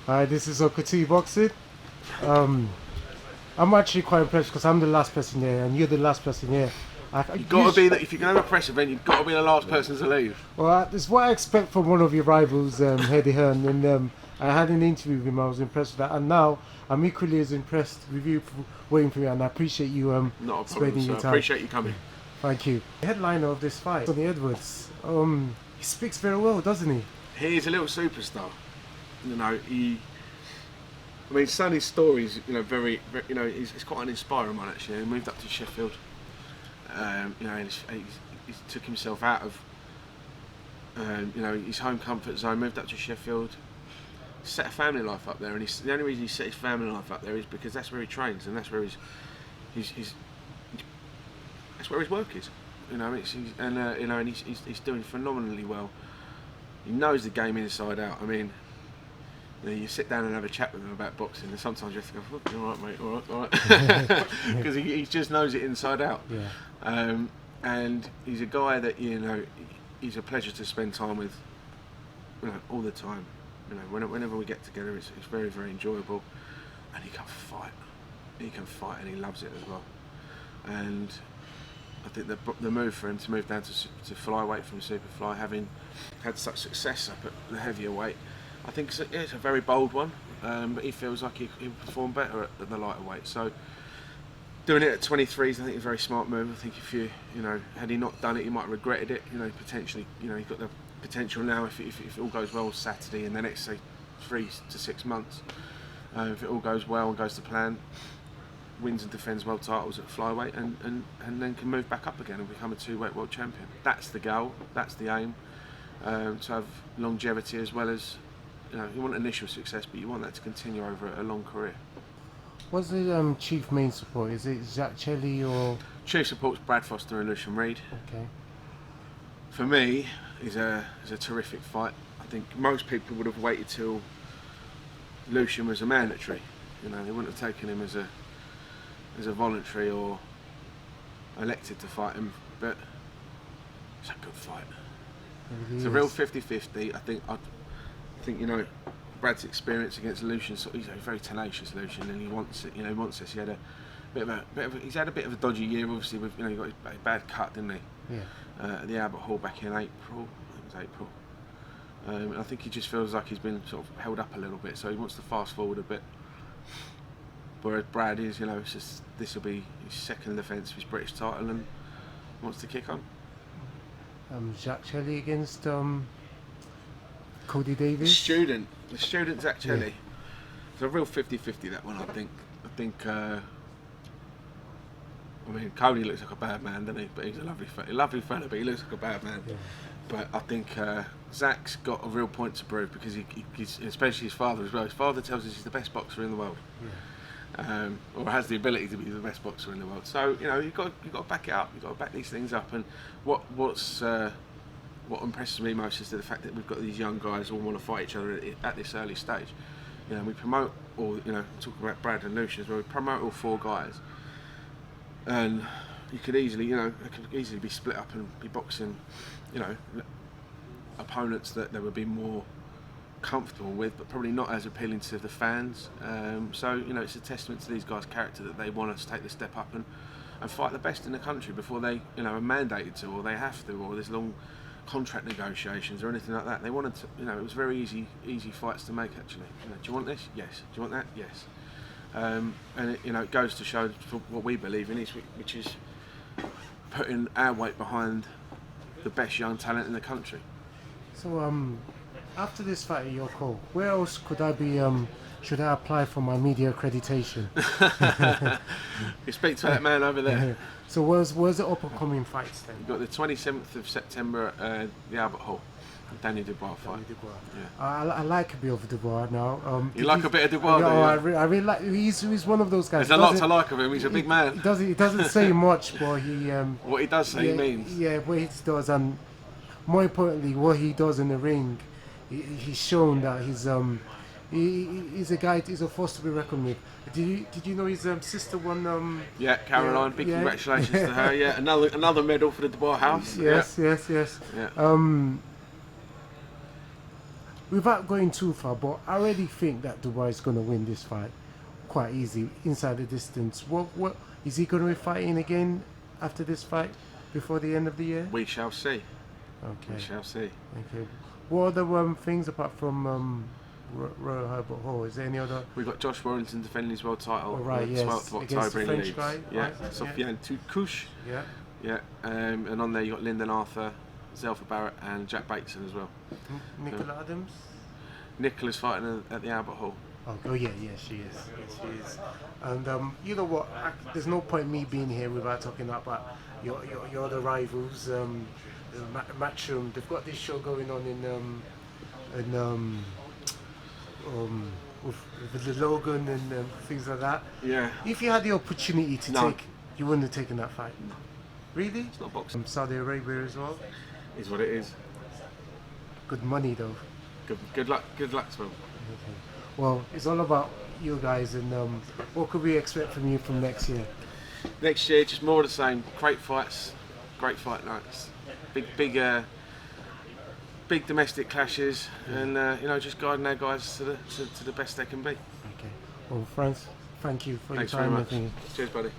Hi, this is Okati Boxing. I'm actually quite impressed because I'm the last person here and you're the last person here. You've got to be that. If you're going to have a press event, you've got to be the last person to leave. Well, it's what I expect from one of your rivals, Eddie Hearn. And I had an interview with him. I was impressed with that, and now I'm equally as impressed with you for waiting for me. And I appreciate you Not a problem, spending sir. your time. Appreciate you coming. Thank you. The headliner of this fight, Tony Edwards. He speaks very well, doesn't he? He is a little superstar. You know, I mean, Sonny's story is, very, you know, he's quite an inspiring one actually. He moved up to Sheffield. You know, he took himself out of, his home comfort zone, moved up to Sheffield, set a family life up there, and the only reason he set his family life up there is because that's where he trains and that's where that's where his work is. You know, and he's doing phenomenally well. He knows the game inside out. I mean, you sit down and have a chat with him about boxing, and sometimes you have to go, oh, "All right, mate, all right," because he just knows it inside out. Yeah. And he's a guy that he's a pleasure to spend time with. All the time. Whenever we get together, it's very, very enjoyable, and he can fight. He can fight, and he loves it as well. And I think the move for him to move down to flyweight from superfly, having had such success up at the heavier weight, I think it's a very bold one. But he feels like he'll perform better at the lighter weight. So doing it at 23 is, I think, a very smart move. I think if had he not done it, he might have regretted it. Potentially, he's got the potential now if it all goes well Saturday in the next, say, 3 to 6 months. If it all goes well and goes to plan, wins and defends world titles at flyweight and then can move back up again and become a 2-weight world champion. That's the goal, that's the aim, to have longevity as well as, you want initial success, but you want that to continue over a long career. What's the chief main support? Is it Zak Chelli or...? Chief support's Brad Foster and Lucien Reid. Okay. For me, is a terrific fight. I think most people would have waited till Lucien was a mandatory. They wouldn't have taken him as a voluntary or elected to fight him, but it's a good fight. It's a real 50-50. I think Brad's experience against Lucien, he's a very tenacious Lucien, and he wants it. He wants this. He had he's had a bit of a dodgy year, obviously. With he got his bad cut, didn't he? Yeah. At the Albert Hall back in April. I think it was April. I think he just feels like he's been sort of held up a little bit, so he wants to fast forward a bit. Whereas Brad is, it's just, this will be his second defence of his British title and wants to kick on. Zak Chelli against Kody Davies. The student Zak Chelli. Yeah. It's a real 50-50, that one. I think. I mean, Kody looks like a bad man, doesn't he? But he's a lovely fella, but he looks like a bad man. Yeah. But I think Zak's got a real point to prove because he's, especially his father as well. His father tells us he's the best boxer in the world. Yeah. Or has the ability to be the best boxer in the world. So you've got to back it up. You've got to back these things up. And what impresses me most is the fact that we've got these young guys all want to fight each other at this early stage. We promote all. Talking about Brad and Lucien as well. We promote all 4 guys, and you could easily, it could easily be split up and be boxing, opponents that they would be more comfortable with, but probably not as appealing to the fans. So it's a testament to these guys' character that they want us to take the step up and fight the best in the country before they are mandated to, or they have to, or there's long contract negotiations or anything like that. They wanted to, it was very easy fights to make actually. Do you want this? Yes. Do you want that? Yes. And it goes to show what we believe in, which is putting our weight behind the best young talent in the country. So after this fight at your call, where else could I be? Should I apply for my media accreditation? You speak to that man over there. So where's the up and coming fights then? You've got the 27th of September at the Albert Hall. Danny Dubois fight. Yeah. I like a bit of Dubois now. You like a bit of Dubois? No, I really like. He's one of those guys. There's a lot to like of him. He's a big man. He doesn't say much, but he. What he does say, he means. Yeah, what he does, and more importantly, what he does in the ring, he's shown that he's a guy. He's a force to be reckoned with. Did you know his sister won? Yeah, Caroline. Big congratulations to her. Yeah, another medal for the Dubois house. Yes. Yeah. without going too far, but I already think that Dubois is going to win this fight quite easy inside the distance. What is he going to be fighting again after this fight before the end of the year? We shall see. Okay. We shall see. Okay. What other things apart from Royal Herbert Hall? Is there any other? We've got Josh Warrington defending his world title Oh, right, on the yes. 12th of Against October the in French Leeds. guy, Yeah, right? Sofiane Toucouche. Yeah. Yeah, and on there you got Lyndon Arthur, Zelfa Barrett, and Jack Bateson as well. Nicola Adams. Nicola's fighting at the Albert Hall. Oh yeah, she is. Yes, she is. And you know what? There's no point me being here without talking about your other rivals. Matchroom. They've got this show going on with the Logan and things like that. Yeah. If you had the opportunity to take, you wouldn't have taken that fight. Really? It's not boxing. Saudi Arabia as well. Is what it is. Good money though. Good luck to them. Okay. Well, it's all about you guys, and what could we expect from you from next year? Next year, just more of the same. Great fights, great fight nights, big domestic clashes, and just guiding our guys to the best they can be. Okay. Well, Franz, thank you for Thanks your time. very much. Cheers, buddy.